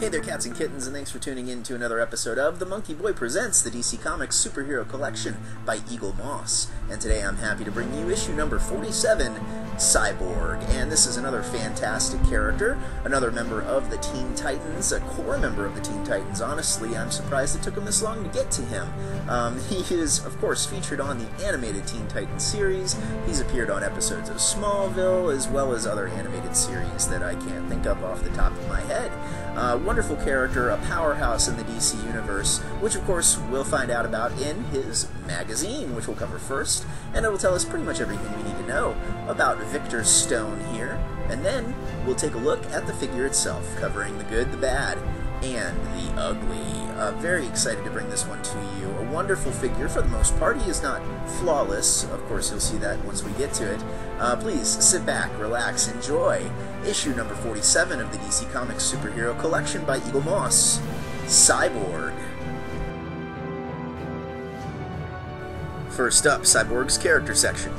Hey there, cats and kittens, and thanks for tuning in to another episode of The MonkeyBoy Presents the DC Comics Superhero Collection by Eaglemoss. And today I'm happy to bring you issue number 47, Cyborg. And this is another fantastic character, another member of the Teen Titans, a core member of the Teen Titans. Honestly, I'm surprised it took him this long to get to him. He is, of course, featured on the animated Teen Titans series. He's appeared on episodes of Smallville, as well as other animated series that I can't think of off the top of my head. Wonderful character, a powerhouse in the DC universe, which of course we'll find out about in his magazine, which we'll cover first, and it will tell us pretty much everything we need to know about Victor Stone here, and then we'll take a look at the figure itself, covering the good, the bad, and the ugly. Very excited to bring this one to you. A wonderful figure for the most part. He is not flawless. Of course, you'll see that once we get to it. Please sit back, relax, enjoy issue number 47 of the DC Comics Superhero Collection by Eaglemoss, Cyborg. First up, Cyborg's character section.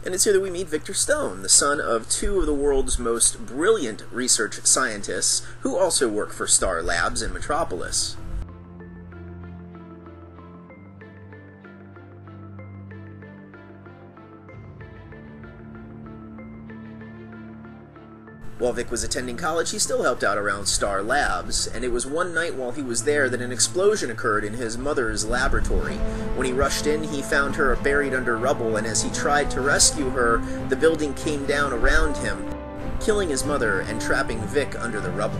And it's here that we meet Victor Stone, the son of two of the world's most brilliant research scientists, who also work for Star Labs in Metropolis. While Vic was attending college, he still helped out around Star Labs, and it was one night while he was there that an explosion occurred in his mother's laboratory. When he rushed in, he found her buried under rubble, and as he tried to rescue her, the building came down around him, killing his mother and trapping Vic under the rubble.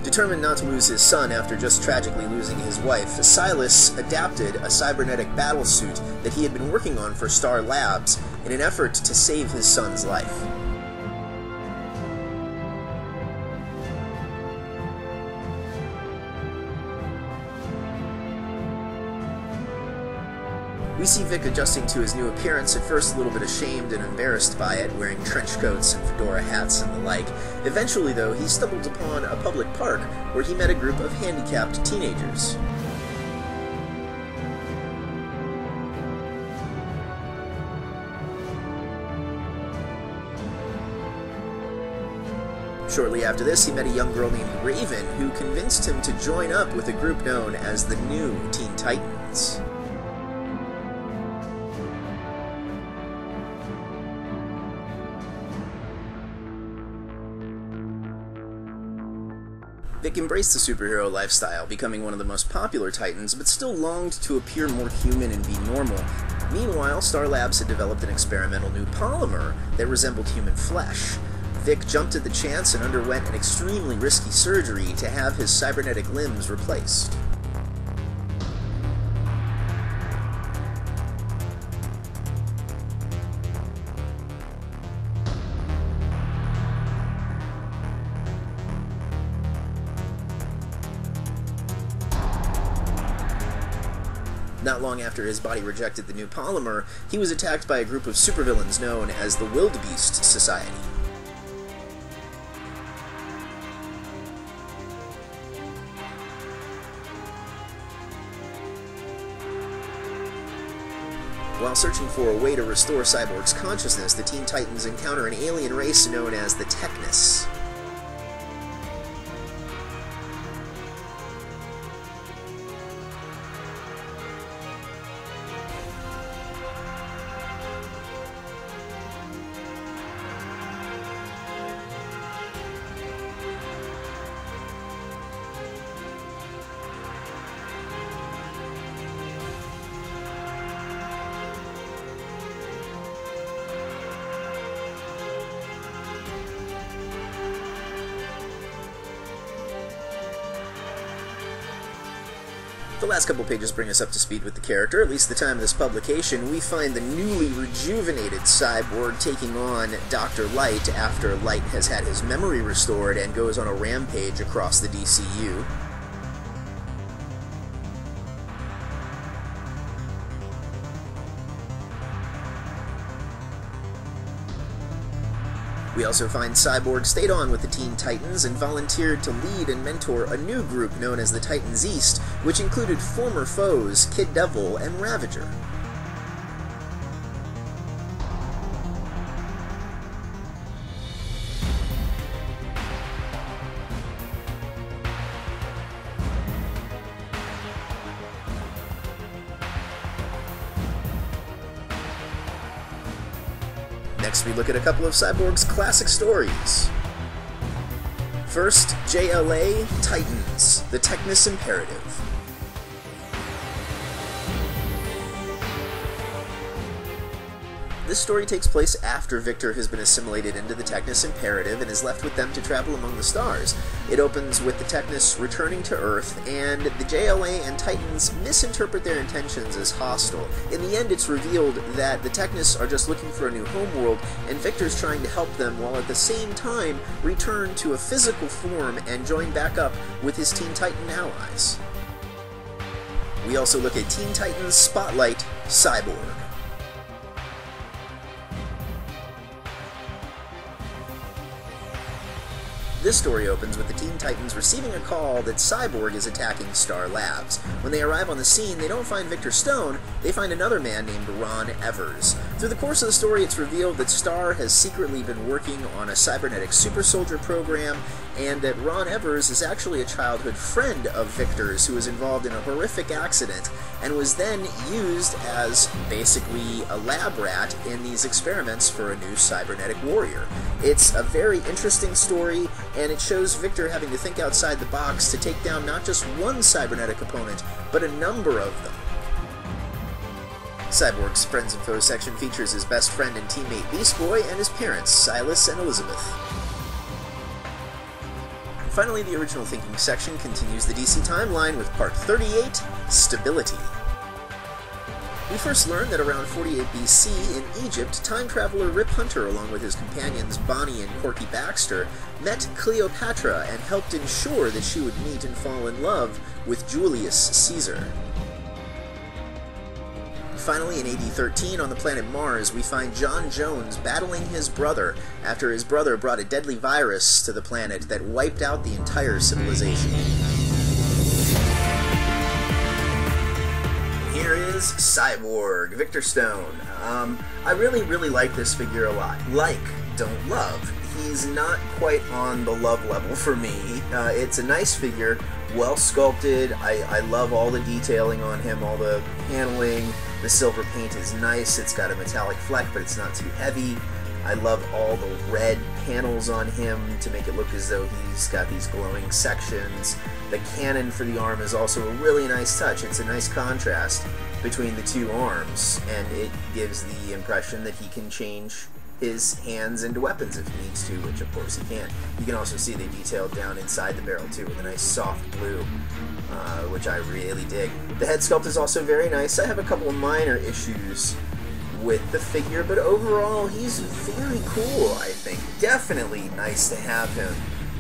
Determined not to lose his son after just tragically losing his wife, Silas adapted a cybernetic battlesuit that he had been working on for Star Labs in an effort to save his son's life. We see Vic adjusting to his new appearance, at first a little bit ashamed and embarrassed by it, wearing trench coats and fedora hats and the like. Eventually, though, he stumbled upon a public park where he met a group of handicapped teenagers. Shortly after this, he met a young girl named Raven, who convinced him to join up with a group known as the New Teen Titans. Vic embraced the superhero lifestyle, becoming one of the most popular Titans, but still longed to appear more human and be normal. Meanwhile, Star Labs had developed an experimental new polymer that resembled human flesh. Vic jumped at the chance and underwent an extremely risky surgery to have his cybernetic limbs replaced. Not long after his body rejected the new polymer, he was attacked by a group of supervillains known as the Wildebeest Society. While searching for a way to restore Cyborg's consciousness, the Teen Titans encounter an alien race known as the Technus. The last couple pages bring us up to speed with the character. At least the time of this publication, we find the newly rejuvenated Cyborg taking on Dr. Light after Light has had his memory restored and goes on a rampage across the DCU. We also find Cyborg stayed on with the Teen Titans and volunteered to lead and mentor a new group known as the Titans East, which included former foes Kid Devil and Ravager. Next, we look at a couple of Cyborg's classic stories. First, JLA Titans, the Technis Imperative. This story takes place after Victor has been assimilated into the Technis Imperative and is left with them to travel among the stars. It opens with the Technis returning to Earth, and the JLA and Titans misinterpret their intentions as hostile. In the end, it's revealed that the Technis are just looking for a new homeworld, and Victor's trying to help them while at the same time return to a physical form and join back up with his Teen Titan allies. We also look at Teen Titans Spotlight Cyborg. This story opens with the Teen Titans receiving a call that Cyborg is attacking Star Labs. When they arrive on the scene, they don't find Victor Stone, they find another man named Ron Evers. Through the course of the story, it's revealed that Star has secretly been working on a cybernetic super soldier program, and that Ron Evers is actually a childhood friend of Victor's who was involved in a horrific accident and was then used as basically a lab rat in these experiments for a new cybernetic warrior. It's a very interesting story, and it shows Victor having to think outside the box to take down not just one cybernetic opponent, but a number of them. Cyborg's Friends and Foes section features his best friend and teammate Beast Boy and his parents, Silas and Elizabeth. And finally, the original thinking section continues the DC timeline with Part 38, Stability. We first learn that around 48 BC in Egypt, time traveler Rip Hunter, along with his companions Bonnie and Corky Baxter, met Cleopatra and helped ensure that she would meet and fall in love with Julius Caesar. Finally, in AD 13, on the planet Mars, we find John Jones battling his brother after his brother brought a deadly virus to the planet that wiped out the entire civilization. Here is Cyborg, Victor Stone. I really like this figure a lot. Like, don't love. He's not quite on the love level for me. It's a nice figure, well sculpted. I love all the detailing on him, all the paneling. The silver paint is nice. It's got a metallic fleck, but it's not too heavy. I love all the red panels on him to make it look as though he's got these glowing sections. The cannon for the arm is also a really nice touch. It's a nice contrast between the two arms, and it gives the impression that he can change his hands into weapons if he needs to, which of course he can. You can also see they detailed down inside the barrel too with a nice soft blue, which I really dig. The head sculpt is also very nice. I have a couple of minor issues with the figure, but overall he's very cool, I think. Definitely nice to have him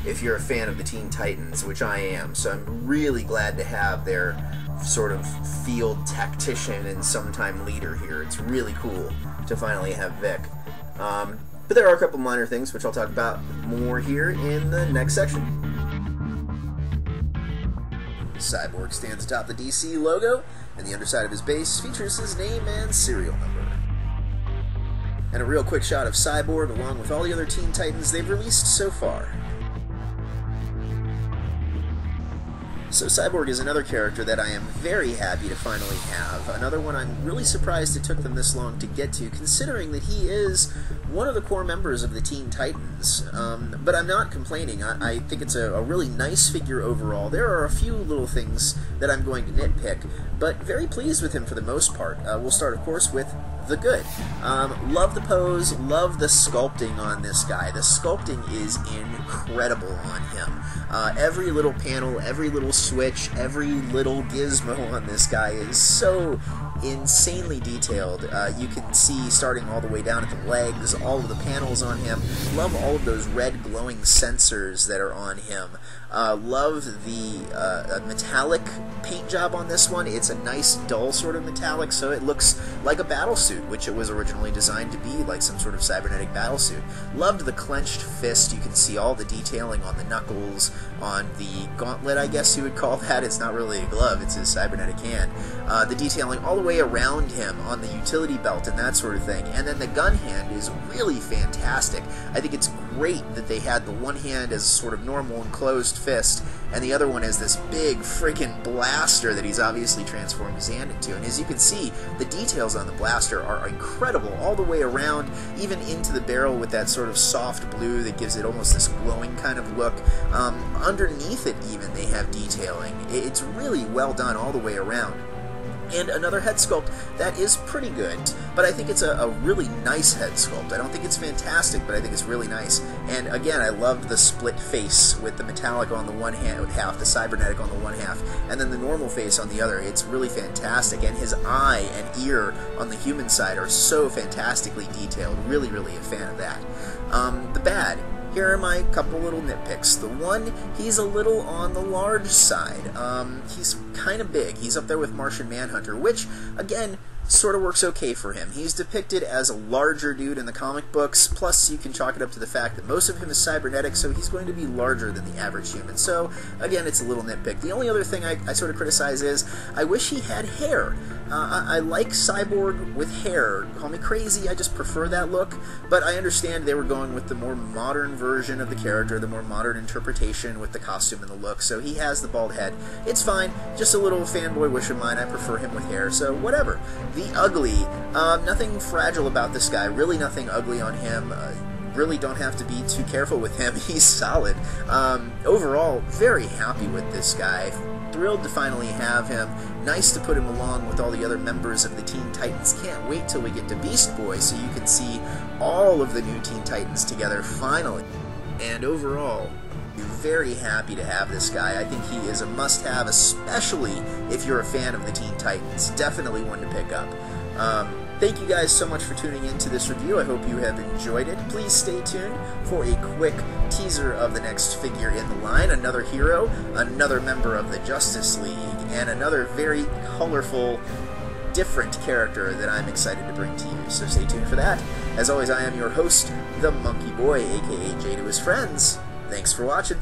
if you're a fan of the Teen Titans, which I am, so I'm really glad to have their sort of field tactician and sometime leader here. It's really cool to finally have Vic. But there are a couple minor things which I'll talk about more here in the next section. Cyborg stands atop the DC logo, and the underside of his base features his name and serial number. And a real quick shot of Cyborg along with all the other Teen Titans they've released so far. So Cyborg is another character that I am very happy to finally have. Another one I'm really surprised it took them this long to get to, considering that he is one of the core members of the Teen Titans. But I'm not complaining. I think it's a really nice figure overall. There are a few little things that I'm going to nitpick, but very pleased with him for the most part. We'll start, of course, with the good. Love the pose, love the sculpting on this guy. The sculpting is incredible on him. Every little panel, every little switch, every little gizmo on this guy is so insanely detailed. You can see starting all the way down at the legs, all of the panels on him. Love all of those red glowing sensors that are on him. Love the metallic paint job on this one. It's a nice dull sort of metallic, so it looks like a battle suit, which it was originally designed to be, like some sort of cybernetic battle suit. Loved the clenched fist. You can see all the detailing on the knuckles, on the gauntlet, I guess you would call that. It's not really a glove, it's his cybernetic hand. The detailing all the way around him on the utility belt and that sort of thing. And then the gun hand is really fantastic. I think it's great that they had the one hand as sort of normal and closed fist, and the other one as this big freaking blaster that he's obviously transformed his hand into. And as you can see, the details on the blaster are incredible all the way around, even into the barrel with that sort of soft blue that gives it almost this glowing kind of look. Underneath it even, they have detailing. It's really well done all the way around. And another head sculpt that is pretty good, but I think it's a really nice head sculpt. I don't think it's fantastic, but I think it's really nice. And again, I loved the split face with the metallic on the one half, the cybernetic on the one half, and then the normal face on the other. It's really fantastic, and his eye and ear on the human side are so fantastically detailed. Really, really a fan of that. The bad. Here are my couple little nitpicks. The one, he's a little on the large side. He's kind of big. He's up there with Martian Manhunter, which, again, sort of works okay for him. He's depicted as a larger dude in the comic books, plus you can chalk it up to the fact that most of him is cybernetic, so he's going to be larger than the average human. So, again, it's a little nitpick. The only other thing I sort of criticize is, I wish he had hair. I like Cyborg with hair. Call me crazy, I just prefer that look, but I understand they were going with the more modern version of the character, the more modern interpretation with the costume and the look, so he has the bald head. It's fine, just a little fanboy wish of mine. I prefer him with hair, so whatever. The ugly, nothing fragile about this guy, really nothing ugly on him. Really don't have to be too careful with him. He's solid. Overall, very happy with this guy. Thrilled to finally have him. Nice to put him along with all the other members of the Teen Titans. Can't wait till we get to Beast Boy so you can see all of the new Teen Titans together finally. And overall, very happy to have this guy. I think he is a must-have, especially if you're a fan of the Teen Titans. Definitely one to pick up. Thank you guys so much for tuning into this review. I hope you have enjoyed it. Please stay tuned for a quick teaser of the next figure in the line, another hero, another member of the Justice League, and another very colorful, different character that I'm excited to bring to you. So stay tuned for that. As always, I am your host, the Monkey Boy, aka Jay to his friends. Thanks for watching.